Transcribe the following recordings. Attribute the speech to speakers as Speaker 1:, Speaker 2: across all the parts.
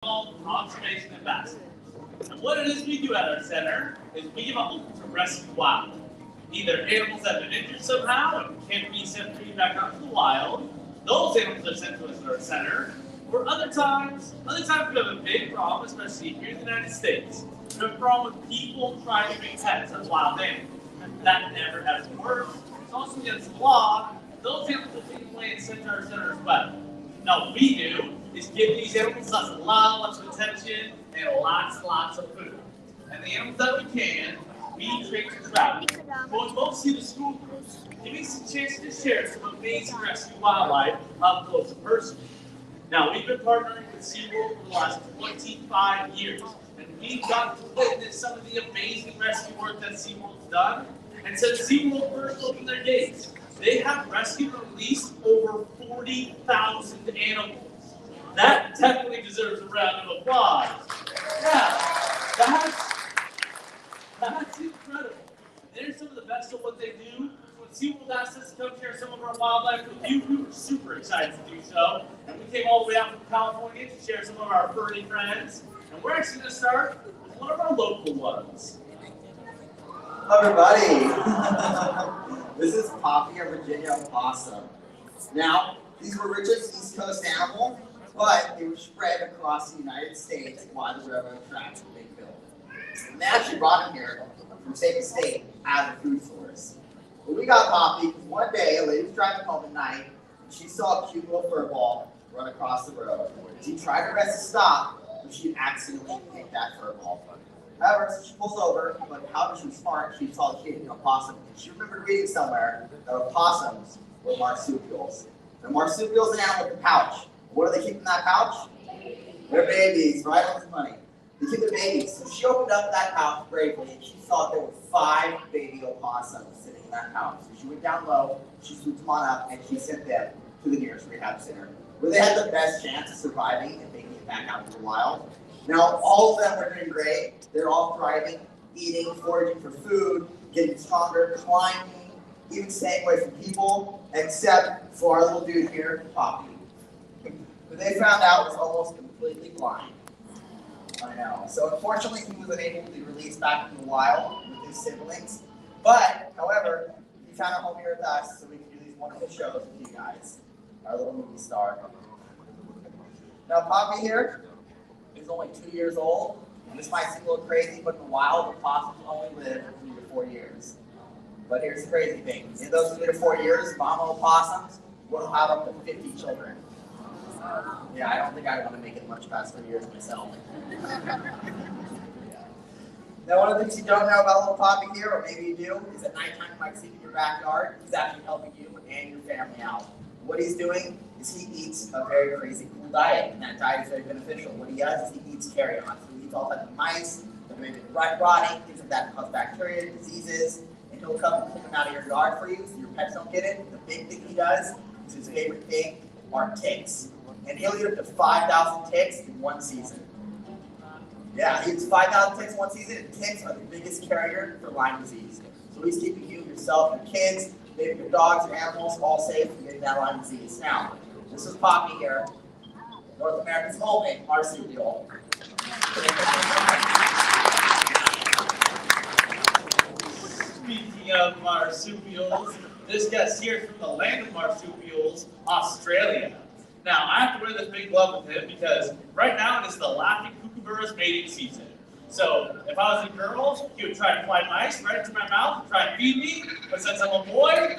Speaker 1: called Conservation Ambassador. And what it is we do at our center is we give a hope to rescue wild. Either animals that have been injured somehow and can't be sent free back out to the wild. Those animals are sent to us at our center. Or other times we have a big problem, especially here in the United States. We have a problem with people trying to make pets of wild animals. That never has worked. It's also against the law. Those animals are taken away and sent to our center as well. Now what we do is give these animals lots of love, lots of attention, and lots of food. And the animals that we can, we train to travel. Going mostly to school groups, giving us a chance to share some amazing rescue wildlife up close and personal. Now, we've been partnering with SeaWorld for the last 25 years, and we've gotten to witness some of the amazing rescue work that SeaWorld's done. And since SeaWorld first opened their gates, they have rescued and released over 40,000 animals. That definitely deserves a round of applause. Yeah, that's incredible. They're some of the best at what they do. When SeaWorld asked us to come share some of our wildlife with you, we were super excited to do so. And we came all the way out from California to share some of our furry friends. And we're actually going to start with one of our local ones.
Speaker 2: Hello everybody. This is Poppy, a Virginia opossum. Now, these were Richard's East Coast animal, but they were spread across the United States while the railroad tracks were being built. And they actually brought him here from state to state as a food source. But we got Poppy because one day a lady was driving home at night and she saw a cute little fur ball run across the road. She tried her best to stop, but she accidentally hit that fur ball. However, so she pulls over, but how she was smart, she saw the kid, opossum. And she remembered reading somewhere that opossums were marsupials. And marsupials an animal with a pouch. What do they keep in that pouch? Their babies, right on his money. They keep their babies. So she opened up that pouch bravely and she saw there were 5 baby opossums sitting in that pouch. So she went down low, she swooped them on up, and she sent them to the nearest rehab center, where they had the best chance of surviving and making it back out into the wild. Now, all of them are doing great. They're all thriving, eating, foraging for food, getting stronger, climbing, even staying away from people, except for our little dude here, Poppy, who they found out was almost completely blind. I know. So unfortunately, he was unable to be released back in the wild with his siblings. But, however, he found a home here with us, so we can do these wonderful shows with you guys. Our little movie star. Now, Poppy here is only 2 years old. And this might seem a little crazy, but in the wild, opossums only live 3 to 4 years. But here's the crazy thing. In those 3 to 4 years, mama opossums will have up to 50 children. Yeah, I don't think I want to make it much past 3 years myself. Now, one of the things you don't know about little Poppy here, or maybe you do, is at nighttime you might see him in your backyard. He's actually helping you and your family out. What he's doing is he eats a very crazy cool diet, and that diet is very beneficial. What he does is he eats carrion. So he eats all types of mice, that may be rotting, things like that that cause bacteria, diseases, and he'll come and pull them out of your yard for you so your pets don't get it. The big thing he does is his favorite thing are ticks. And he'll eat up to 5,000 ticks in one season. Yeah, he eats 5,000 ticks in one season, and ticks are the biggest carrier for Lyme disease. So he's keeping you, yourself, your kids, maybe your dogs, your animals, all safe from getting that Lyme disease. Now, this is Poppy here, North America's only marsupial.
Speaker 1: Speaking of marsupials, this guest here is from the land of marsupials, Australia. Now, I have to wear this big glove with him because right now it is the laughing kookaburra's mating season. So, if I was a girl, he would try to fly mice right into my mouth and try and feed me, but since I'm a boy,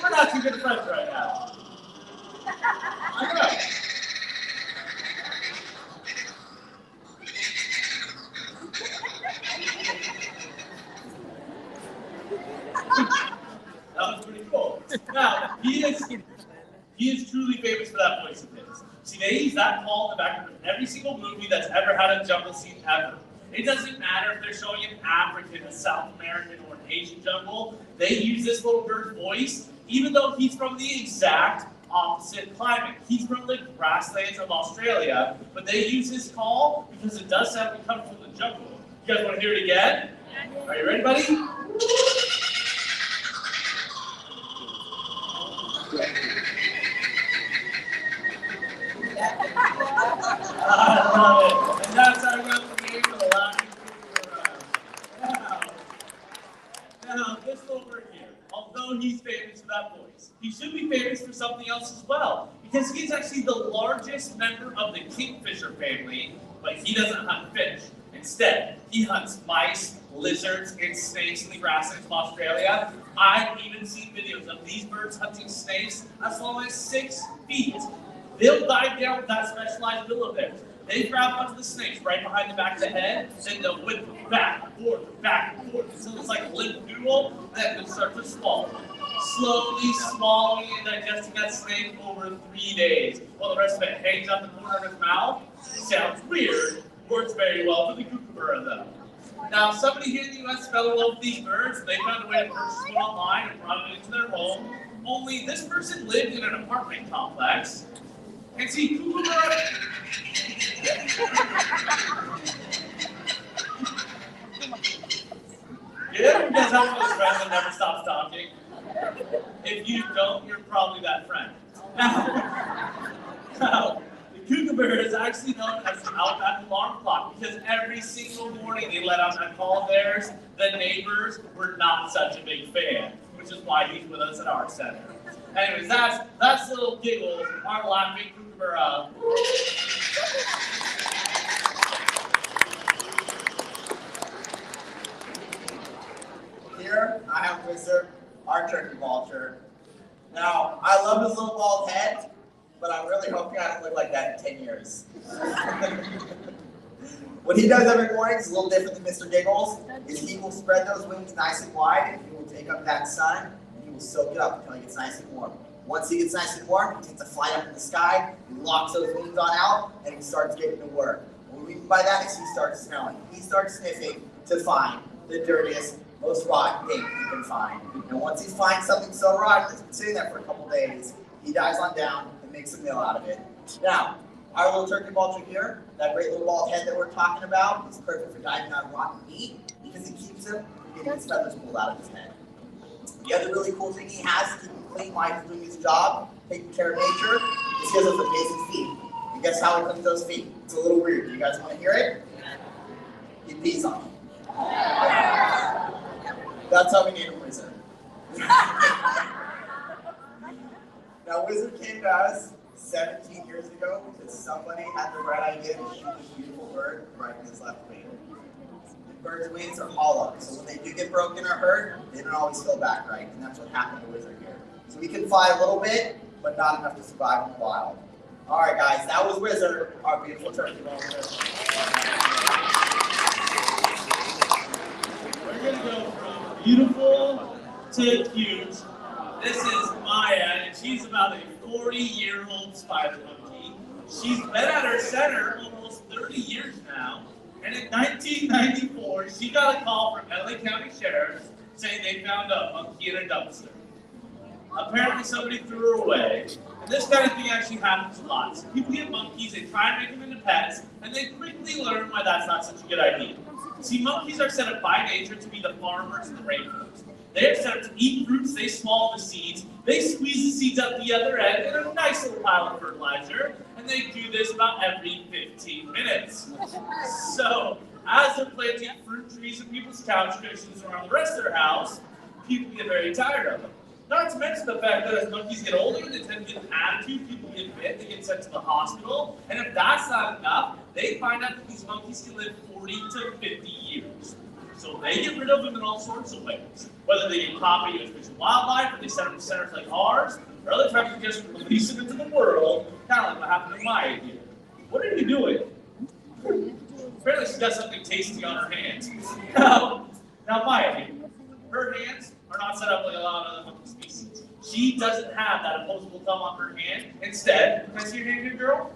Speaker 1: we're not too good friends right now. I know. That was pretty cool. Now, he is truly famous for that voice of his. See, they use that call in the background of every single movie that's ever had a jungle scene ever. It doesn't matter if they're showing an African, a South American, or an Asian jungle. They use this little bird's voice, even though he's from the exact opposite climate. He's from the grasslands of Australia, but they use his call because it does sound like it comes from the jungle. You guys want to hear it again? Are you ready, buddy? I love it. something else as well. Because he's actually the largest member of the kingfisher family, but he doesn't hunt fish. Instead, he hunts mice, lizards, and snakes in the grasslands of Australia. I've even seen videos of these birds hunting snakes as long as 6 feet. They'll dive down with that specialized bill of theirs. They grab onto the snakes right behind the back of the head, then they'll whip them back and forth, until it's like a limp noodle, and then they'll start to swallow. Slowly swallowing and digesting that snake over 3 days, while the rest of it hangs out the corner of his mouth. Sounds weird, works very well for the kookaburra though. Now, somebody here in the US fell in love with these birds, and they found a way to purchase one online and brought it into their home. Only this person lived in an apartment complex. And see, kookaburra. Did everyone guys have one of those friends that never stops talking? If you don't, you're probably that friend. Now, the kookaburra is actually known as the outback alarm clock because every single morning they let out that call of theirs. The neighbors were not such a big fan, which is why he's with us at our center. Anyways, that's little Giggles, our laughing kookaburra.
Speaker 2: Here, I have Wizard, our turkey vulture. Now, I love his little bald head, but I'm really hoping I don't look like that in 10 years. What he does every morning is a little different than Mr. Giggles, is he will spread those wings nice and wide, and he will take up that sun, and he will soak it up until he gets nice and warm. Once he gets nice and warm, he takes a flight up in the sky, he locks those wings on out, and he starts getting to work. What we mean by that is he starts smelling. He starts sniffing to find the dirtiest, most rotten thing he can find. And once he finds something so rotten that's been sitting there for a couple days, he dives on down and makes a meal out of it. Now, our little turkey vulture here, that great little bald head that we're talking about, is perfect for diving on rotten meat because it keeps him from getting his feathers pulled out of his head. The other really cool thing he has to keep him clean while he's doing his job, taking care of nature, is he has those amazing feet. And guess how he cleans those feet? It's a little weird. Do you guys want to hear it? He pees on them. That's how we named him Wizard. Now, Wizard came to us 17 years ago because somebody had the right idea to shoot this beautiful bird right in his left wing. Birds' wings are hollow, so when they do get broken or hurt, they don't always fill back right, and that's what happened to Wizard here. So he can fly a little bit, but not enough to survive in the wild. All right, guys, that was Wizard, our beautiful turkey vulture.
Speaker 1: We're going to go from beautiful to cute. This is Maya, and she's about a 40-year-old spider monkey. She's been at her center almost 30 years now. And in 1994, she got a call from LA County Sheriff saying they found a monkey in a dumpster. Apparently somebody threw her away. And this kind of thing actually happens a lot. So people get monkeys, they try and make them into pets, and they quickly learn why that's not such a good idea. See, monkeys are set up by nature to be the farmers in the rainforest. They are set up to eat fruits, they swallow the seeds, they squeeze the seeds out the other end in a nice little pile of fertilizer, and they do this about every 15 minutes. So, as they're planting fruit trees and people's couch cushions around the rest of their house, people get very tired of them. Not to mention the fact that as monkeys get older, they tend to get an attitude, people get bit, they get sent to the hospital, and if that's not enough, they find out that these monkeys can live 40 to 50 years. So they get rid of them in all sorts of ways. Whether they get caught by U.S. Fish and Wildlife, or they set them in centers like ours, or other times they just release them into the world, kind of like what happened to Maya here. What are you doing? Apparently she's got something tasty on her hands. Now Maya here, her hands are not set up like a lot of other monkey species. She doesn't have that opposable thumb on her hand. Instead, can I see your hand here, girl?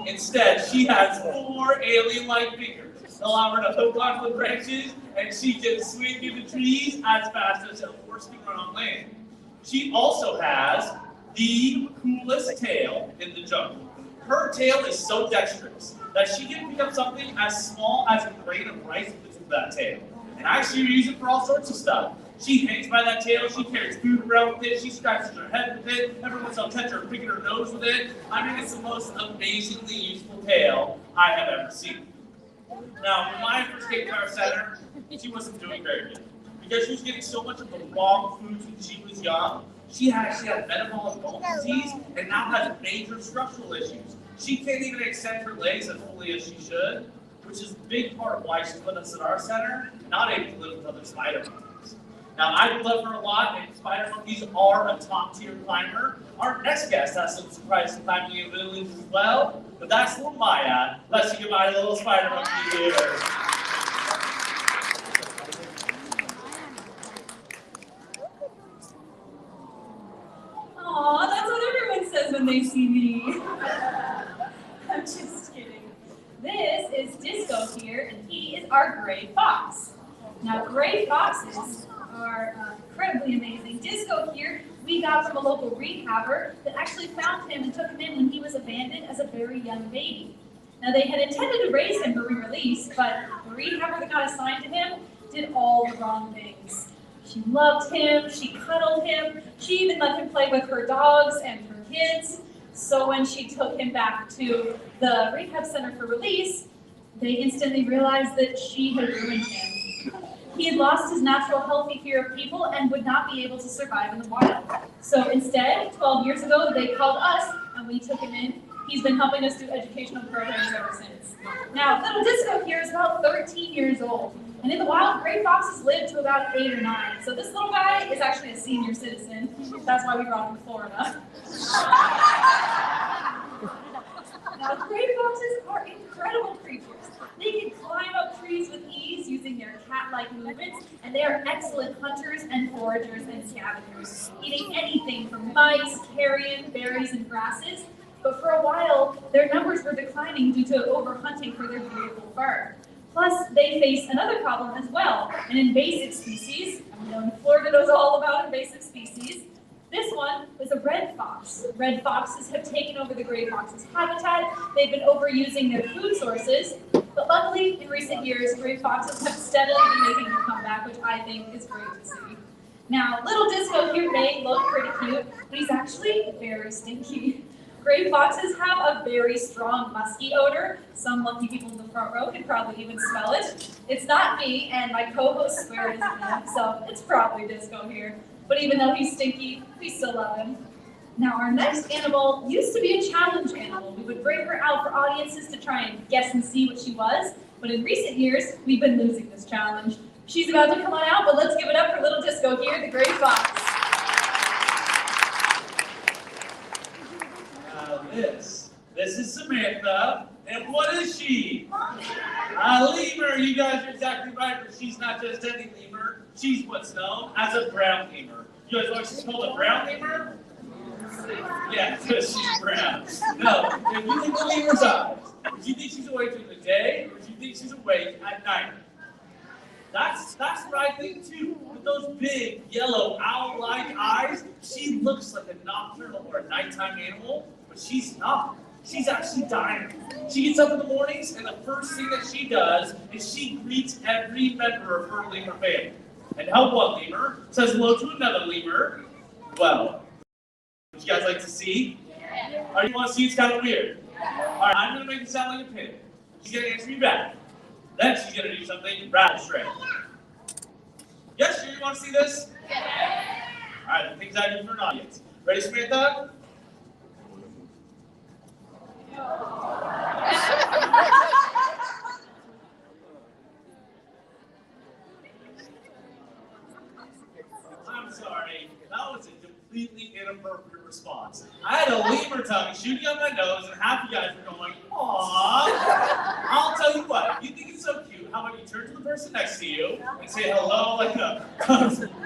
Speaker 1: Instead, she has 4 alien-like fingers. Allow her to hook onto the branches, and she can swing through the trees as fast as a horse can run on land. She also has the coolest tail in the jungle. Her tail is so dexterous that she can pick up something as small as a grain of rice with the tip of that tail. And actually use it for all sorts of stuff. She hangs by that tail, she carries food around with it, she scratches her head with it, every once in a while touch her picking her nose with it. I mean, it's the most amazingly useful tail I have ever seen. Now, when Maya first came to our center, she wasn't doing very good. Because she was getting so much of the wrong foods when she was young, She actually had metabolic bone disease and now has major structural issues. She can't even extend her legs as fully as she should, which is a big part of why she put us at our center, not able to live with other spider monkeys. Now, I love her a lot, and spider monkeys are a top-tier climber. Our next guest has some surprising climbing abilities as well, but that's where my at. Let's say goodbye to the little spider monkey here.
Speaker 3: Aw, that's what everyone says when they see me. I'm just kidding. This is Disco here, and he is our gray fox. Now, gray foxes are incredibly amazing. Disco here, we got from a local rehabber that actually found him and took him in when he was abandoned as a very young baby. Now, they had intended to raise him for re-release, but the rehabber that got assigned to him did all the wrong things. She loved him, she cuddled him, she even let him play with her dogs and her kids. So when she took him back to the rehab center for release, they instantly realized that she had ruined him. He had lost his natural healthy fear of people and would not be able to survive in the wild. So instead, 12 years ago, they called us and we took him in. He's been helping us do educational programs ever since. Now, little Disco here is about 13 years old. And in the wild, gray foxes live to about 8 or 9. So this little guy is actually a senior citizen. That's why we brought him to Florida. Now, gray foxes are incredible creatures. They can climb up trees with ease using their cat-like movements, and they are excellent hunters and foragers and scavengers, eating anything from mice, carrion, berries, and grasses. But for a while, their numbers were declining due to overhunting for their beautiful fur. Plus, they face another problem as well, an invasive species. You know, Florida knows all about invasive species. This one was a red fox. Red foxes have taken over the gray fox's habitat. They've been overusing their food sources. But luckily, in recent years, gray foxes have steadily been making a comeback, which I think is great to see. Now, little Disco here may look pretty cute, but he's actually very stinky. Gray foxes have a very strong musky odor. Some lucky people in the front row could probably even smell it. It's not me, and my co-hosts swear it isn't him, so it's probably Disco here. But even though he's stinky, we still love him. Now, our next animal used to be a challenge animal. We would bring her out for audiences to try and guess and see what she was. But in recent years, we've been losing this challenge. She's about to come on out, but let's give it up for little Disco here, the gray fox.
Speaker 1: This is Samantha, and what is she? A lemur. You guys are exactly right, but she's not just any lemur. She's what's known as a brown lemur. You guys know what she's called, a brown lemur? Yeah, because she's brown. No, if you look at the lemur's eyes, do you think she's awake during the day, or do you think she's awake at night? That's what I think too. With those big, yellow, owl-like eyes, she looks like a nocturnal or a nighttime animal, but she's not. She's actually dying. She gets up in the mornings, and the first thing that she does is she greets every member of her lemur family. And how one lemur says hello to another lemur. Well, would you guys like to see? Yeah. Or you want to see? It's kind of weird. All right, I'm going to make it sound like a pin. She's going to answer me back. Then she's going to do something rather strange. Yes, sure, you want to see this? Yeah. All right, the things I do for an audience. Ready, Samantha? I'm sorry, that was a completely inappropriate response. I had a lemur tongue shooting out my nose, and half you guys were going, aww. I'll tell you what, if you think it's so cute, how about you turn to the person next to you and say hello like a,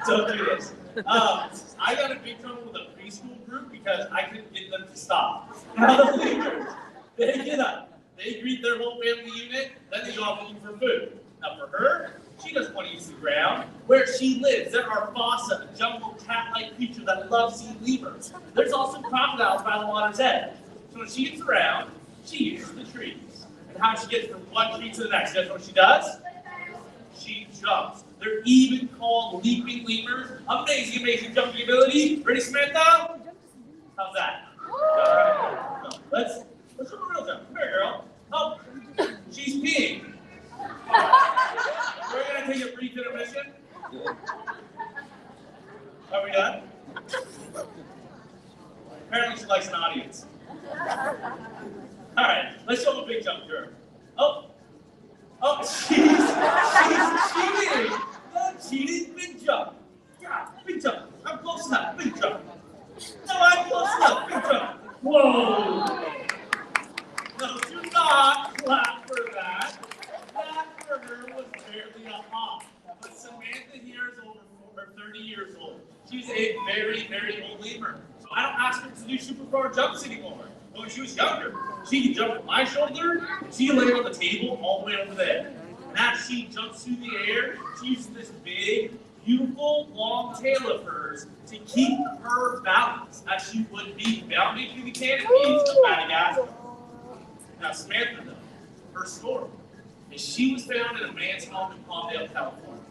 Speaker 1: don't do this. I got in big trouble with a preschool group because I couldn't get them to stop. Now the lemurs, they get up, they greet their whole family unit, then they go off looking for food. Now for her, she doesn't want to use the ground. Where she lives, there are fossa, a jungle cat-like creature that loves sea lemurs. There's also crocodiles by the water's edge. So when she gets around, she uses the trees. And how she gets from one tree to the next, guess what she does? She jumps. They're even called leaping lemurs. Amazing, amazing jumping ability. Ready, Samantha? How's that? Let's do a real jump. Come here, girl. Oh, she's peeing. We're going to take a brief intermission. Are we done? jumped her. Oh, she's cheating. No cheating, big jump. Yeah, big jump. I'm close enough, big jump. No, I'm close enough, big jump. Whoa. No, do not clap for that. That for her was barely a hop. But Samantha here is over 30 years old. She's a very, very old lemur. So I don't ask her to do super far jumps anymore. But when she was younger, she could jump on my shoulder, and she laid on the table all the way over there. And as she jumps through the air, she uses this big, beautiful, long tail of hers to keep her balance as she would be bounding through the canopies of Madagascar. Now, Samantha, though, her story is she was found in a man's home in Palmdale, California.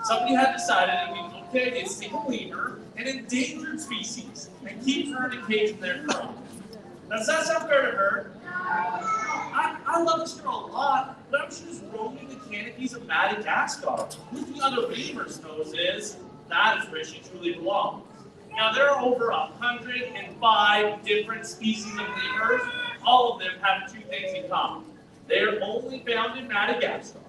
Speaker 1: Somebody had decided it would be okay to take a lemur, an endangered species, and keep her in a cage in their home. Now, does that sound fair to her? I love this girl a lot, but I'm just roaming the canopies of Madagascar. Looking on the lemur's noses, that is where she truly belongs. Now, there are over 105 different species of lemurs. All of them have two things in common. They are only found in Madagascar,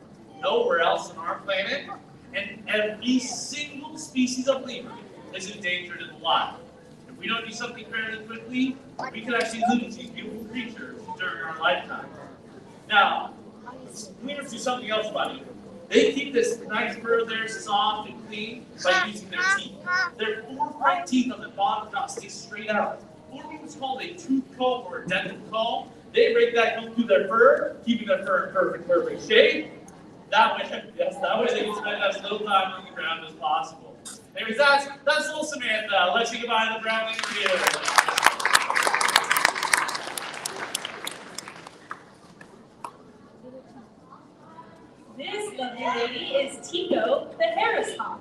Speaker 1: nowhere else on our planet, and every single species of lemur is endangered in the wild. If we don't do something fairly quickly, we could actually lose these beautiful creatures during our lifetime. Now, lemurs do something else about it. They keep this nice fur there soft and clean by using their teeth. Their 4 front teeth on the bottom jaw stay straight out, forming what's called a tooth comb or a dental comb. They break that comb through their fur, keeping their fur in perfect shape. That way they can spend as little time on the ground as possible. Anyways, that's little Samantha. Let's say goodbye to the brown interview.
Speaker 3: This lovely lady is Tico, the Harris hawk.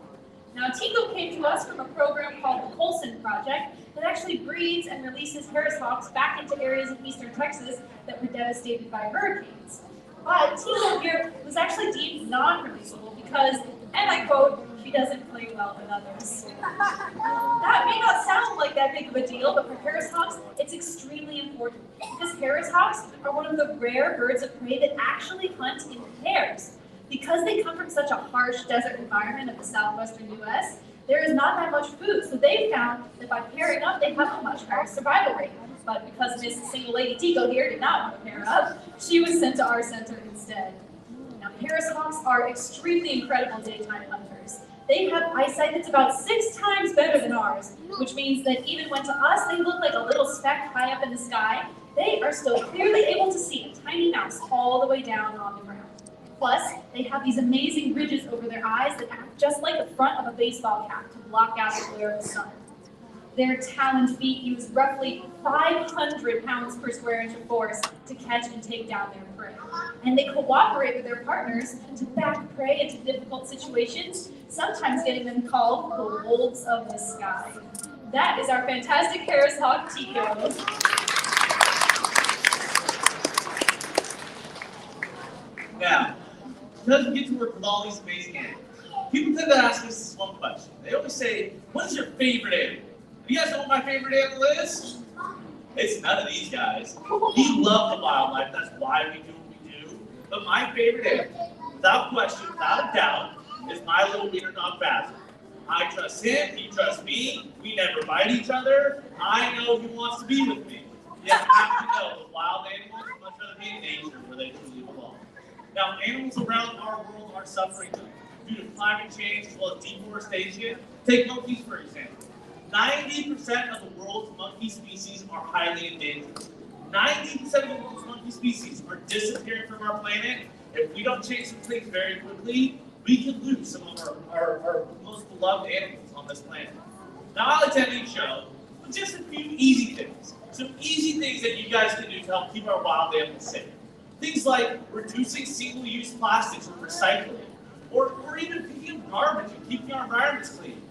Speaker 3: Now, Tico came to us from a program called the Colson Project that actually breeds and releases Harris hawks back into areas of eastern Texas that were devastated by hurricanes. But Tico here was actually deemed non-releasable because, and I quote, she doesn't play well with others. That may not sound like that big of a deal, but for Harris hawks, it's extremely important because Harris hawks are one of the rare birds of prey that actually hunt in pairs. Because they come from such a harsh desert environment of the southwestern U.S., there is not that much food, so they found that by pairing up, they have a much higher survival rate. But because Miss Single Lady Tico here did not want to pair up, she was sent to our center instead. Now, Harris hawks are extremely incredible daytime hunters. They have eyesight that's about 6 times better than ours, which means that even when to us they look like a little speck high up in the sky, they are still clearly able to see a tiny mouse all the way down on the ground. Plus, they have these amazing ridges over their eyes that act just like the front of a baseball cap to block out the glare of the sun. Their taloned feet use roughly 500 pounds per square inch of force to catch and take down their prey. And they cooperate with their partners to back prey into difficult situations, sometimes getting them called the wolves of the sky. That is our fantastic Harris hawk, Tico.
Speaker 1: Now, because we get to work with all these amazing animals, people tend to ask us this one question. They always say, what is your favorite animal? Do you guys know what my favorite animal is? It's none of these guys. We love the wildlife, that's why we do what we do. But my favorite animal, without question, without a doubt, is my little wiener dog Basil. I trust him, he trusts me, we never bite each other. I know he wants to be with me. You have to know the wild animals would much rather be in nature where they truly belong. Now, animals around our world are suffering due to climate change as well as deforestation. Take monkeys, for example. 90% of the world's monkey species are highly endangered. 90% of the world's monkey species are disappearing from our planet. If we don't change some things very quickly, we could lose some of our most beloved animals on this planet. Now, I like to end each show with just a few easy things. Some easy things that you guys can do to help keep our wild animals safe. Things like reducing single-use plastics or recycling, or even picking up garbage and keeping our environments clean.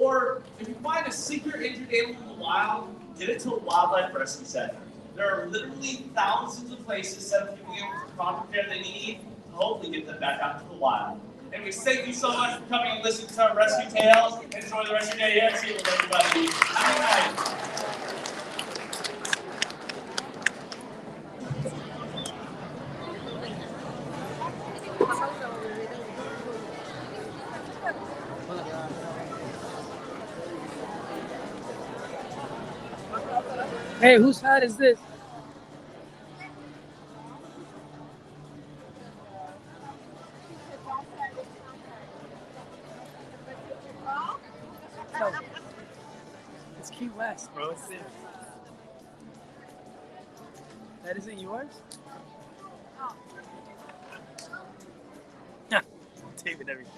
Speaker 1: Or if you find a sick or injured animal in the wild, get it to a wildlife rescue center. There are literally thousands of places set up for animals the proper care they need to hopefully get them back out to the wild. Anyways, thank you so much for coming and listening to our rescue tales. Enjoy the rest of your day here at SeaWorld, everybody. Have a good night.
Speaker 4: Hey, whose hat is this? No, it's Key West, bro. It's this. That isn't yours? Yeah, David, everything.